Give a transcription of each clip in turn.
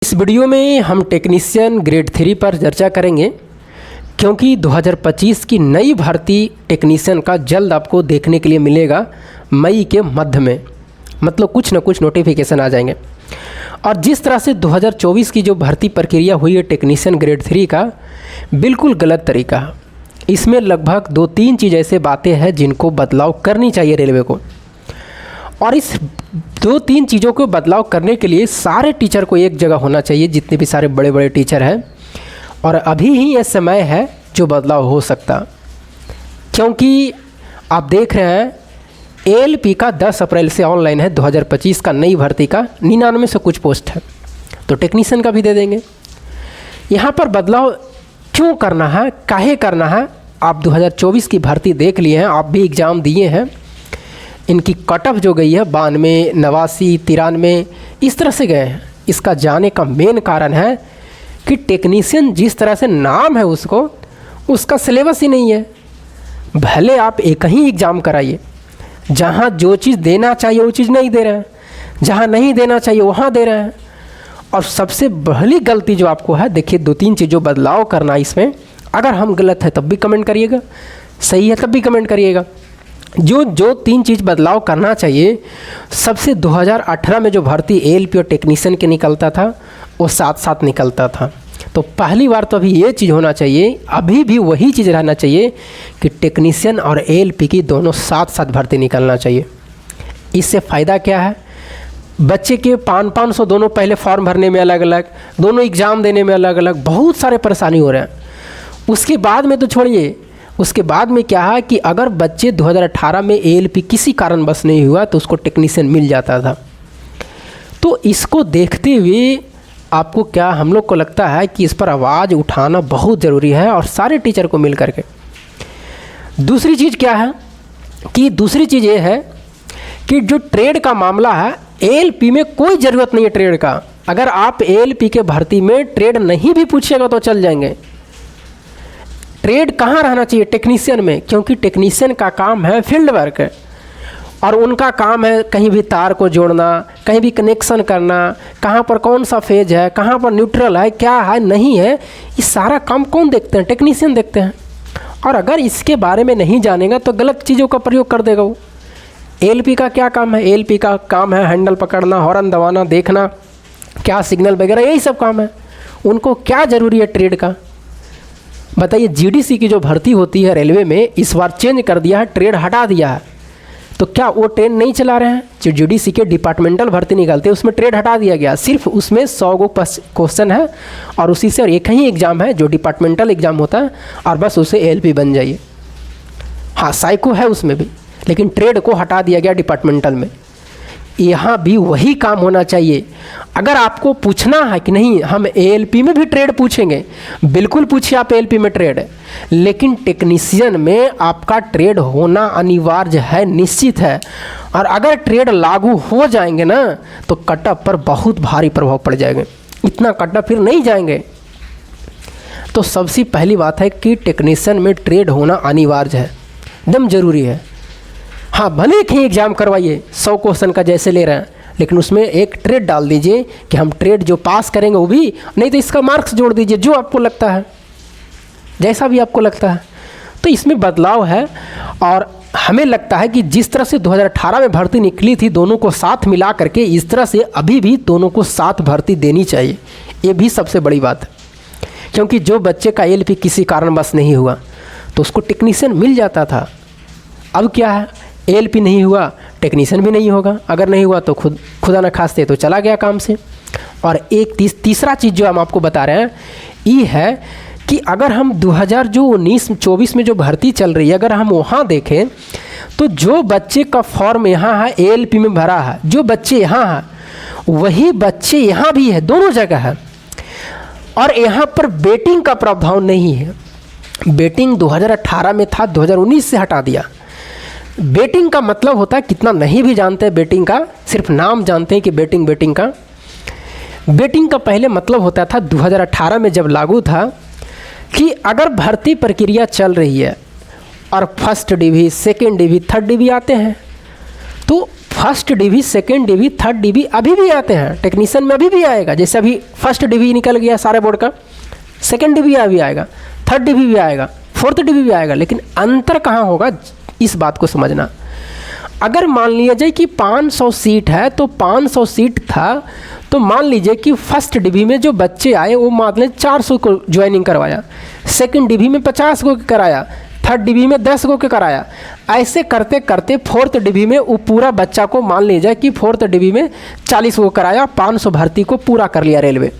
इस वीडियो में हम टेक्नीशियन ग्रेड 3 पर चर्चा करेंगे, क्योंकि 2025 की नई भर्ती टेक्नीशियन का जल्द आपको देखने के लिए मिलेगा। मई के मध्य में मतलब कुछ न कुछ नोटिफिकेशन आ जाएंगे। और जिस तरह से 2024 की जो भर्ती प्रक्रिया हुई है टेक्नीशियन ग्रेड 3 का, बिल्कुल गलत तरीका। इसमें लगभग 2-3 चीज़ ऐसे बातें हैं जिनको बदलाव करनी चाहिए रेलवे को। और इस 2-3 चीज़ों को बदलाव करने के लिए सारे टीचर को एक जगह होना चाहिए, जितने भी सारे बड़े बड़े टीचर हैं। और अभी ही ये समय है जो बदलाव हो सकता, क्योंकि आप देख रहे हैं एएलपी का 10 अप्रैल से ऑनलाइन है 2025 का नई भर्ती का 99 से कुछ पोस्ट है, तो टेक्नीशियन का भी दे देंगे। यहाँ पर बदलाव क्यों करना है, काहे करना है? आप 2024 की भर्ती देख लिए हैं, आप भी एग्ज़ाम दिए हैं। इनकी कट ऑफ जो गई है 92, 89, 93 इस तरह से गए हैं। इसका जाने का मेन कारण है कि टेक्नीशियन जिस तरह से नाम है उसका सिलेबस ही नहीं है। भले आप एक ही एग्ज़ाम कराइए, जहाँ जो चीज़ देना चाहिए वो चीज़ नहीं दे रहे हैं, जहाँ नहीं देना चाहिए वहाँ दे रहे हैं। और सबसे बड़ी गलती जो आपको है, देखिए 2-3 चीज़ों बदलाव करना इसमें। अगर हम गलत है तब भी कमेंट करिएगा, सही है तब भी कमेंट करिएगा। जो 3 चीज़ बदलाव करना चाहिए, सबसे 2018 में जो भर्ती एएलपी और टेक्नीशियन के निकलता था वो साथ साथ निकलता था। तो पहली बार तो अभी ये चीज़ होना चाहिए, अभी भी वही चीज़ रहना चाहिए कि टेक्नीशियन और एएलपी की दोनों साथ साथ भर्ती निकलना चाहिए। इससे फ़ायदा क्या है? बच्चे के 500 दोनों पहले फॉर्म भरने में अलग अलग, दोनों एग्ज़ाम देने में अलग अलग, बहुत सारे परेशानी हो रहे हैं। उसके बाद में तो छोड़िए, उसके बाद में क्या है कि अगर बच्चे 2018 में एएलपी किसी कारणवश नहीं हुआ तो उसको टेक्नीशियन मिल जाता था। तो इसको देखते हुए आपको क्या, हम लोग को लगता है कि इस पर आवाज़ उठाना बहुत ज़रूरी है, और सारे टीचर को मिल करके। दूसरी चीज़ क्या है कि दूसरी चीज़ ये है कि जो ट्रेड का मामला है, एएलपी में कोई ज़रूरत नहीं है ट्रेड का। अगर आप एएलपी के भर्ती में ट्रेड नहीं भी पूछिएगा तो चल जाएंगे। ट्रेड कहाँ रहना चाहिए? टेक्नीशियन में, क्योंकि टेक्नीशियन का काम है फील्ड वर्क, और उनका काम है कहीं भी तार को जोड़ना, कहीं भी कनेक्शन करना, कहाँ पर कौन सा फेज है, कहाँ पर न्यूट्रल है, क्या है नहीं है, ये सारा काम कौन देखते हैं? टेक्नीशियन देखते हैं। और अगर इसके बारे में नहीं जानेगा तो गलत चीज़ों का प्रयोग कर देगा वो। एएलपी का क्या काम है? एएलपी का काम है हैंडल पकड़ना, हॉर्न दबाना, देखना क्या सिग्नल वगैरह, यही सब काम है। उनको क्या ज़रूरी है ट्रेड का? बताइए। जीडीसी की जो भर्ती होती है रेलवे में, इस बार चेंज कर दिया है, ट्रेड हटा दिया है। तो क्या वो ट्रेन नहीं चला रहे हैं? जो जीडीसी के डिपार्टमेंटल भर्ती निकलते हैं उसमें ट्रेड हटा दिया गया। सिर्फ उसमें 100 गो क्वेश्चन है और उसी से और एक ही एग्ज़ाम है जो डिपार्टमेंटल एग्ज़ाम होता है, और बस उसे एएलपी बन जाइए। हाँ, साइको है उसमें भी, लेकिन ट्रेड को हटा दिया गया डिपार्टमेंटल में। यहाँ भी वही काम होना चाहिए। अगर आपको पूछना है कि नहीं हम एएलपी में भी ट्रेड पूछेंगे, बिल्कुल पूछिए आप एएलपी में ट्रेड, लेकिन टेक्नीशियन में आपका ट्रेड होना अनिवार्य है, निश्चित है। और अगर ट्रेड लागू हो जाएंगे ना तो कट ऑफ पर बहुत भारी प्रभाव पड़ जाएगा, इतना कट ऑफ फिर नहीं जाएंगे। तो सबसे पहली बात है कि टेक्नीशियन में ट्रेड होना अनिवार्य है, एकदम ज़रूरी है। हाँ, भले एक ही एग्ज़ाम करवाइए 100 क्वेश्चन का जैसे ले रहे हैं, लेकिन उसमें एक ट्रेड डाल दीजिए कि हम ट्रेड जो पास करेंगे वो भी, नहीं तो इसका मार्क्स जोड़ दीजिए, जो आपको लगता है, जैसा भी आपको लगता है। तो इसमें बदलाव है। और हमें लगता है कि जिस तरह से 2018 में भर्ती निकली थी दोनों को साथ मिला करके, इस तरह से अभी भी दोनों को साथ भर्ती देनी चाहिए। ये भी सबसे बड़ी बात है, क्योंकि जो बच्चे का एएलपी किसी कारणवश नहीं हुआ तो उसको टेक्नीशियन मिल जाता था। अब क्या है, एएलपी नहीं हुआ, टेक्नीशियन भी नहीं होगा। अगर नहीं हुआ तो खुदा न खास्ते तो चला गया काम से। और एक तीसरा चीज़ जो हम आपको बता रहे हैं ये है कि अगर हम 2019-24 में जो भर्ती चल रही है, अगर हम वहाँ देखें तो जो बच्चे का फॉर्म यहाँ है एएलपी में भरा है, जो बच्चे यहाँ हैं वही बच्चे यहाँ भी है, दोनों जगह है। और यहाँ पर बेटिंग का प्रावधान नहीं है। बेटिंग 2018 में था, 2019 से हटा दिया। बेटिंग का मतलब होता है, कितना नहीं भी जानते हैं बेटिंग का, सिर्फ नाम जानते हैं कि बेटिंग का। बेटिंग का पहले मतलब होता था 2018 में जब लागू था कि अगर भर्ती प्रक्रिया चल रही है और first DV, second DV, third DV आते हैं, तो first DV, second DV, third DV अभी भी आते हैं टेक्नीशियन में, अभी भी आएगा। जैसे अभी फर्स्ट डिवी निकल गया सारे बोर्ड का, सेकेंड डिवी अभी आएगा, थर्ड डिवी भी आएगा, फोर्थ डिवी भी आएगा। लेकिन अंतर कहाँ होगा, इस बात को समझना। अगर मान लिया जाए कि 500 सीट है तो 500 सीट था, तो मान लीजिए कि फर्स्ट डिवी में जो बच्चे आए वो मान लें 400 को ज्वाइनिंग करवाया, सेकंड डिवी में 50 को कराया, थर्ड डिवी में 10 को कराया। ऐसे करते करते फोर्थ डिवी में वो पूरा बच्चा को मान लीजिए कि फोर्थ डिवी में 40 को कराया, 500 भर्ती को पूरा कर लिया रेलवे।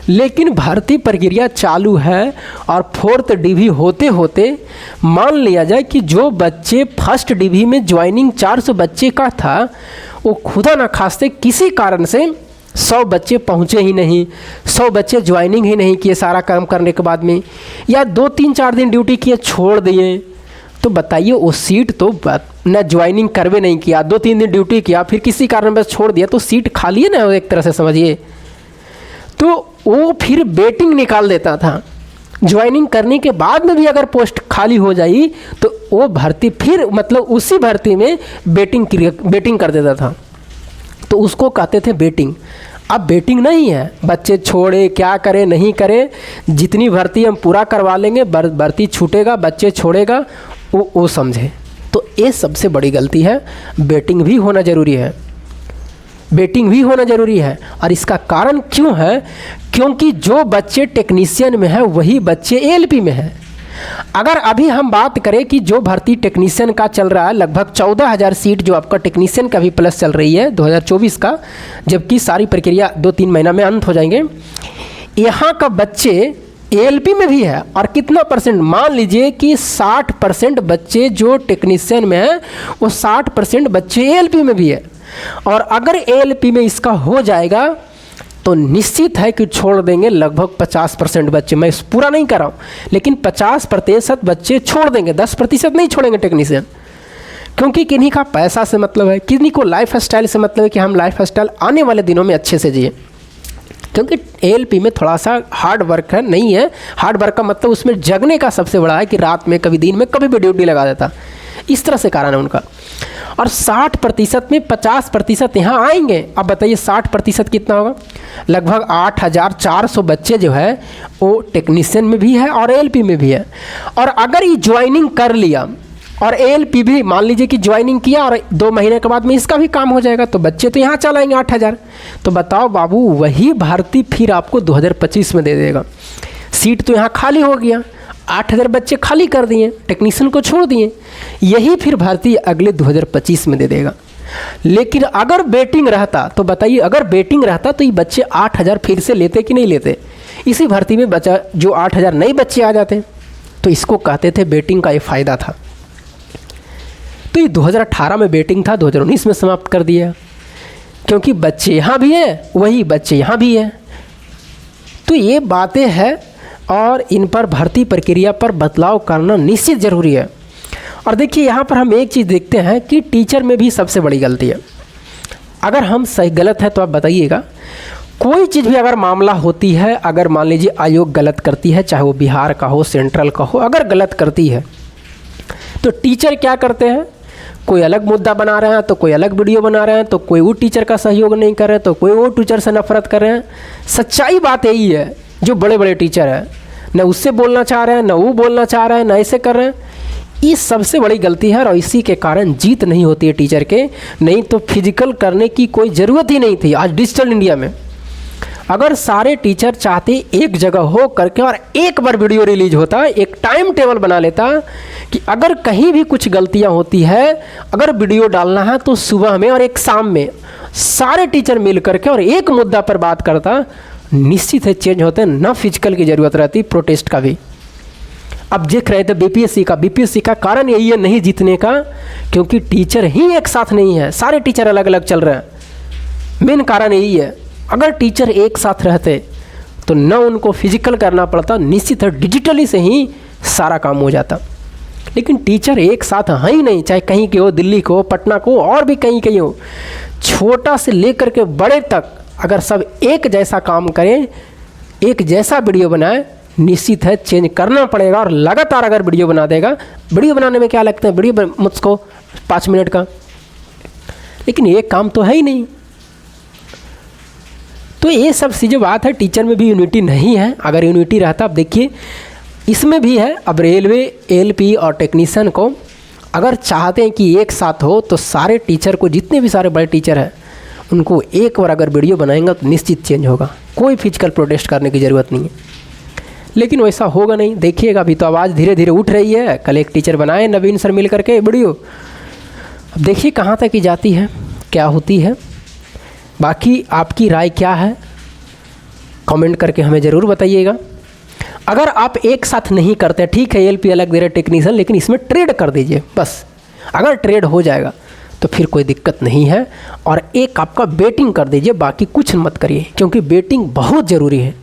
लेकिन भर्ती प्रक्रिया चालू है और फोर्थ डिवी होते होते मान लिया जाए कि जो बच्चे फर्स्ट डिवी में ज्वाइनिंग 400 बच्चे का था, वो खुदा न खास्ते किसी कारण से 100 बच्चे पहुँचे ही नहीं, 100 बच्चे ज्वाइनिंग ही नहीं किए सारा काम करने के बाद में, या 2-3-4 दिन ड्यूटी किए छोड़ दिए। तो बताइए वो सीट तो न ज्वाइनिंग करवे नहीं किया, 2-3 दिन ड्यूटी किया, फिर किसी कारण बस छोड़ दिया, तो सीट खाली है ना एक तरह से समझिए। तो वो फिर वेटिंग निकाल देता था। ज्वाइनिंग करने के बाद में भी अगर पोस्ट खाली हो जाई तो वो भर्ती फिर मतलब उसी भर्ती में वेटिंग कर देता था। तो उसको कहते थे वेटिंग। अब वेटिंग नहीं है, बच्चे छोड़े क्या करे नहीं करे, जितनी भर्ती हम पूरा करवा लेंगे, भर्ती छूटेगा बच्चे छोड़ेगा, वो समझे। तो ये सबसे बड़ी गलती है। वेटिंग भी होना ज़रूरी है, वेटिंग भी होना ज़रूरी है। और इसका कारण क्यों है, क्योंकि जो बच्चे टेक्नीशियन में है वही बच्चे एएलपी में है। अगर अभी हम बात करें कि जो भर्ती टेक्नीशियन का चल रहा है, लगभग 14,000 सीट जो आपका टेक्नीशियन का भी प्लस चल रही है 2024 का, जबकि सारी प्रक्रिया 2-3 महीना में अंत हो जाएंगे। यहाँ का बच्चे एएलपी में भी है। और कितना परसेंट, मान लीजिए कि 60% बच्चे जो टेक्नीशियन में है वो 60% बच्चे एएलपी में भी है। और अगर एएलपी में इसका हो जाएगा तो निश्चित है कि छोड़ देंगे लगभग 50% बच्चे। मैं पूरा नहीं कर रहा हूँ, लेकिन 50% बच्चे छोड़ देंगे, 10% नहीं छोड़ेंगे टेक्नीशियन। क्योंकि किन्हीं का पैसा से मतलब है, किन्हीं को लाइफ स्टाइल से मतलब है कि हम लाइफ स्टाइल आने वाले दिनों में अच्छे से जिए। क्योंकि एएलपी में थोड़ा सा हार्ड वर्क है, नहीं है हार्ड वर्क का मतलब उसमें जगने का सबसे बड़ा है कि रात में कभी दिन में कभी भी ड्यूटी लगा देता, इस तरह से कारण है उनका। और 60% में 50% यहाँ आएंगे। अब बताइए 60% कितना होगा, लगभग 8,400 बच्चे जो है वो टेक्नीशियन में भी है और एएलपी में भी है। और अगर ये ज्वाइनिंग कर लिया और एएलपी भी मान लीजिए कि ज्वाइनिंग किया और 2 महीने के बाद में इसका भी काम हो जाएगा, तो बच्चे तो यहाँ चल आएंगे 8,000। तो बताओ बाबू, वही भर्ती फिर आपको 2025 में दे देगा। सीट तो यहाँ खाली हो गया, 8,000 बच्चे खाली कर दिए, टेक्नीशियन को छोड़ दिए, यही फिर भर्ती अगले 2025 में दे देगा। लेकिन अगर वेटिंग रहता तो बताइए, अगर वेटिंग रहता तो ये बच्चे 8,000 फिर से लेते कि नहीं लेते। इसी भर्ती में बचा जो 8,000 नए बच्चे आ जाते। तो इसको कहते थे वेटिंग का ये फ़ायदा था। तो ये 2018 में वेटिंग था, 2019 में समाप्त कर दिया, क्योंकि बच्चे यहाँ भी हैं वही बच्चे यहाँ भी हैं। तो ये बातें हैं और इन पर भर्ती प्रक्रिया पर बदलाव करना निश्चित ज़रूरी है। और देखिए यहाँ पर हम एक चीज़ देखते हैं कि टीचर में भी सबसे बड़ी गलती है। अगर हम सही गलत है तो आप बताइएगा। कोई चीज़ भी अगर मामला होती है, अगर मान लीजिए आयोग गलत करती है, चाहे वो बिहार का हो सेंट्रल का हो, अगर गलत करती है तो टीचर क्या करते हैं, कोई अलग मुद्दा बना रहे हैं तो कोई अलग वीडियो बना रहे हैं, तो कोई वो टीचर का सहयोग नहीं कर रहे तो कोई वो टीचर से नफरत कर रहे हैं। सच्चाई बात यही है, जो बड़े बड़े टीचर हैं न उससे बोलना चाह रहे हैं, न वो बोलना चाह रहे हैं, न ऐसे कर रहे हैं। ये सबसे बड़ी गलती है और इसी के कारण जीत नहीं होती है टीचर के। नहीं तो फिजिकल करने की कोई ज़रूरत ही नहीं थी। आज डिजिटल इंडिया में अगर सारे टीचर चाहते एक जगह हो करके और एक बार वीडियो रिलीज होता, एक टाइम टेबल बना लेता कि अगर कहीं भी कुछ गलतियां होती है, अगर वीडियो डालना है तो सुबह में और एक शाम में सारे टीचर मिल करके और एक मुद्दा पर बात करता, निश्चित है चेंज होते, ना फिजिकल की ज़रूरत रहती प्रोटेस्ट का भी। अब देख रहे थे बीपीएससी का कारण यही है नहीं जीतने का, क्योंकि टीचर ही एक साथ नहीं है, सारे टीचर अलग अलग चल रहे हैं। मेन कारण यही है। अगर टीचर एक साथ रहते तो न उनको फिजिकल करना पड़ता, निश्चित है डिजिटली से ही सारा काम हो जाता। लेकिन टीचर एक साथ है ही नहीं, चाहे कहीं के हो, दिल्ली को, पटना को, और भी कहीं हो, छोटा से लेकर के बड़े तक अगर सब एक जैसा काम करें, एक जैसा वीडियो बनाए, निश्चित है चेंज करना पड़ेगा। और लगातार अगर वीडियो बना देगा, वीडियो बनाने में क्या लगता है, वीडियो मुझको 5 मिनट का, लेकिन ये काम तो है ही नहीं। तो ये सब चीज़ें बात है, टीचर में भी यूनिटी नहीं है। अगर यूनिटी रहता, अब देखिए इसमें भी है। अब रेलवे, एलपी और टेक्नीशियन को अगर चाहते हैं कि एक साथ हो तो सारे टीचर को, जितने भी सारे बड़े टीचर हैं उनको एक बार अगर वीडियो बनाएंगे तो निश्चित चेंज होगा। कोई फिजिकल प्रोटेस्ट करने की ज़रूरत नहीं है, लेकिन वैसा होगा नहीं। देखिएगा अभी तो आवाज़ धीरे धीरे उठ रही है। कल एक टीचर बनाए नवीन सर मिल करके वीडियो, अब देखिए कहाँ तक की जाती है, क्या होती है। बाकी आपकी राय क्या है कमेंट करके हमें ज़रूर बताइएगा। अगर आप एक साथ नहीं करते, ठीक है एलपी अलग दे रहे टेक्नीशियन, लेकिन इसमें ट्रेड कर दीजिए बस। अगर ट्रेड हो जाएगा तो फिर कोई दिक्कत नहीं है। और एक आपका बेटिंग कर दीजिए, बाकी कुछ मत करिए, क्योंकि बेटिंग बहुत ज़रूरी है।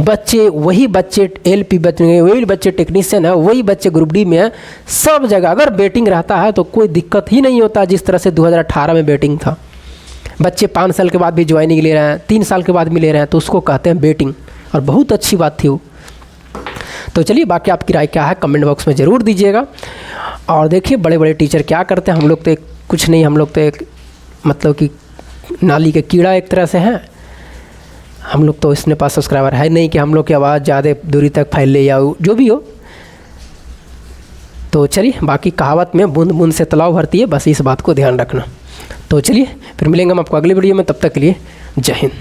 बच्चे वही बच्चे एलपी बच्चे, वही बच्चे टेक्नीशियन है, वही बच्चे ग्रुप डी में है। सब जगह अगर बेटिंग रहता है तो कोई दिक्कत ही नहीं होता। जिस तरह से 2018 में बेटिंग था, बच्चे 5 साल के बाद भी ज्वाइनिंग ले रहे हैं, 3 साल के बाद भी ले रहे हैं, तो उसको कहते हैं बेटिंग, और बहुत अच्छी बात थी वो। तो चलिए बाकी आपकी राय क्या है कमेंट बॉक्स में ज़रूर दीजिएगा। और देखिए बड़े बड़े टीचर क्या करते हैं, हम लोग तो कुछ नहीं, हम लोग तो एक मतलब कि नाली के कीड़ा एक तरह से हैं। हम लोग तो इसने पास सब्सक्राइबर है नहीं कि हम लोग की आवाज़ ज़्यादा दूरी तक फैल ले या जो भी हो। तो चलिए बाकी कहावत में बूंद बूंद से तालाब भरती है, बस इस बात को ध्यान रखना। तो चलिए फिर मिलेंगे हम आपको अगली वीडियो में, तब तक के लिए जय हिंद।